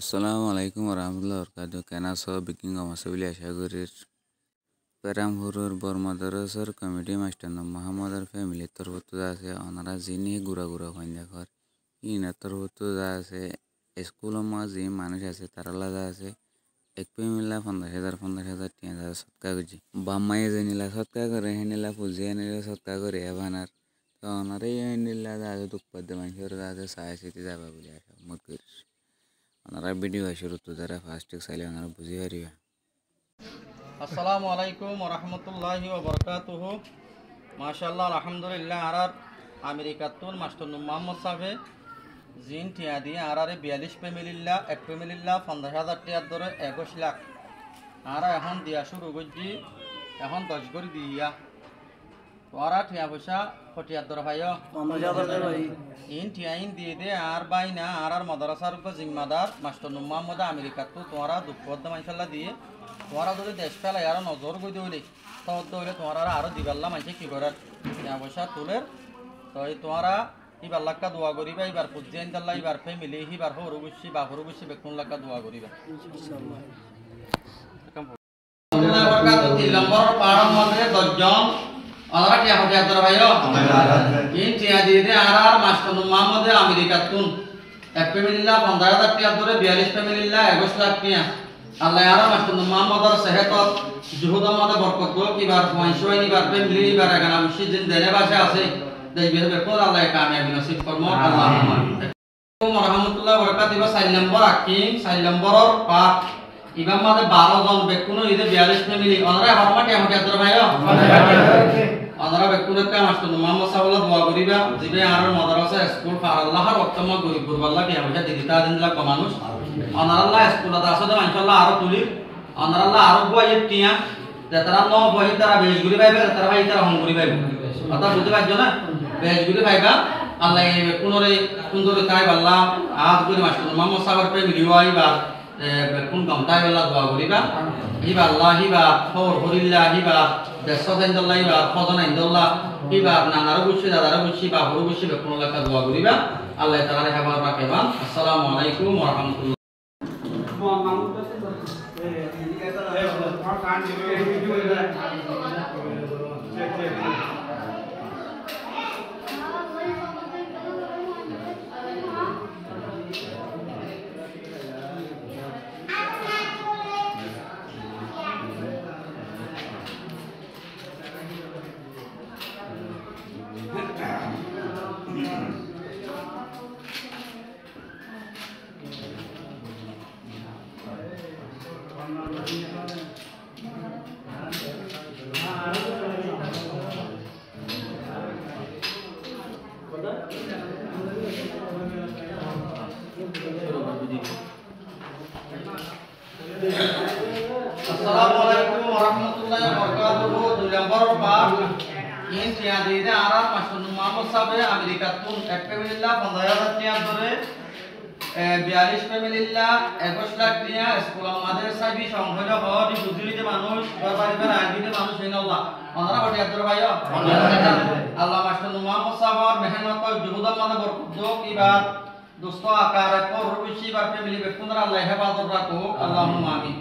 আসসালামু আলাইকুম রহমতুল্লাহ বরকাত কেন আছো বিকিং আছে বলে আশা করি পেরামপুরের বর্মাদরসর কমিটি মাস্টার মোহাম্মদের ফ্যামিলি তরফত আছে ওনারা যিনি ঘুরা ঘুরা হইন দেখর ইনার তরফত আছে স্কুলের মাঝে মানুষ আছে তারা লাগা আছে এক মিলা 50,000 3,000 সৎকা করছি বাম্মাই জেনিলা সৎকা করে হেনিলা পুজি হেনিলা সৎকা করে এবানার তো ওনারা হেনিলা আছে দুঃখ পাদ্য মানুষের আছে সায় সিটি যাবা বলে আশা মত করিস ওনারা ভিডিও শুরু তো যারা ফার্স্ট চাইলে ওনারা বুঝে পারিবে। আসসালামু আলাইকুম ওয়া রাহমাতুল্লাহি ওয়া বারাকাতুহু। মাশাআল্লাহ আলহামদুলিল্লাহ আরার আমেরিকাতুন মাস্টার মোহাম্মদ সাহেব জিন টিয়া দিয়ে আরারে 42 ফ্যামিলিল্লাহ এক ফ্যামিলিল্লাহ 50,000 টাকা ধরে 21 লাখ আরা এখন দিয়া শুরু করছি এখন 10 করে দিয়া তোরা টিয়া পয়সা ফটিয়ার ধরে ভাই ইন টিয়া ইন দিয়ে দে আর বাই না আর মাদ্রাসার জিম্মাদার মাস্টার মোহাম্মদ আমেরিকাতু তোরা দুঃখদ মাইশাল্লাহ দিয়ে তোমরা যদি দেশ ফেলাই আর নজর গই দিলে তহলে তোমরা আরো দিবাল্লা মাইছে কি করার টাকা পয়সা তুলের তো তোমরা এবার লাক্কা দোয়া করিবা এবার পুজিয়ান দাল্লা এবার ফ্যামিলি এবার হরু বসি বা হরু বসি বেকুন লাক্কা দোয়া করিবা আল্লাহ বরকাত 3 নম্বর পাড়ার মধ্যে 10 জন ওনারা কি হবে আদর ভাইও ইন টিয়া দিয়ে দে আর মাস্টার মোহাম্মদ আমেরিকাতুন এক ফ্যামিলিল্লাহ 50,000 টাকা ধরে 42 ফ্যামিলিল্লাহ 21 লাখ টাকা আল্লাহ আরা মাস্টার মোহাম্মদর সেহত জুহুদ আমাদের বরকত দো কিবার পয়সাই বার ফ্যামিলি বার গানা মুশি জিন দেনে বাসা আছে দেইবে বেকর আল্লাহ কামিয়াবি নসিব ফরমো আল্লাহুম্মা ওয়া রাহমাতুল্লাহি ওয়া বারাকাতুহু 4 নম্বর আকিম 4 নম্বরর পাক ইমাম মাদে 12 জন বেকুনো ইদে 42 ফ্যামিলি ওনারা হরমাটি আমাকে আদর ভাইও ওনারা বেকুনো কা মাস্টার মোহাম্মদ সাল্লাল্লাহু দোয়া করিবা জিবে আর মাদ্রাসা স্কুল ফর আল্লাহর ওয়াক্তমা গরিব আল্লাহ কি আমাকে দিতা দিনলা ক মানুষ অনারাল্লাহ স্কুলতে আসলে মানশাল্লাহ আরো তুলি অনারাল্লাহ আরো বইয়ে টিয়া তারা ন বই তারা বেশগুলি পাইবে তারা ভাই তারা হংগুলি পাইবে কথা বুঝতে পারছো না বেশগুলি পাইবা আল্লাহ কোনরে সুন্দরে তাই বাল্লা আজ করে মাস্টার মোহাম্মদ সাগর পে মিলিওয়াইবা কোন কামতাই বাল্লা দোয়া করিবা হিবা আল্লাহ হিবা ফর হরিল্লাহ হিবা দেশসাইন্দাল্লাহ হিবা ফজনাইন্দাল্লাহ হিবা নানারো বুঝি দাদারো বুঝি বা হরু বুঝি কোন লেখা দোয়া করিবা আল্লাহ তাআলা হেফাজত রাখবা। আসসালামু আলাইকুম ওয়া রাহমাতুল্লাহ। Assalamualaikum warahmatullahi wabarakatuh. 2 number part in টিয়া দিয়ে দে আর মাস্টার মোহাম্মদ সাহেব আমেরিকাতুন এক ফ্যামিলিল্লাহ 50,000 টাকা ধরে 42 ফ্যামিলিল্লাহ 21 লাখ টাকা স্কুল আমাদের সাবি সংখ্যা হরি বুঝিতে মানুষ পরিবার আইবিতে মানুষ ইনআল্লাহ ওনারা বড় আদর ভাইও আল্লাহ মাস্টার মোহাম্মদ সাহেব মেহনত জুহুদ আমাদের বরকত দো কিবার দোস্ত আকার পর রুশি বার ফ্যামিলি বেকুনরা আল্লাহ হেফাজত রাখো আল্লাহুম্মা আমিন।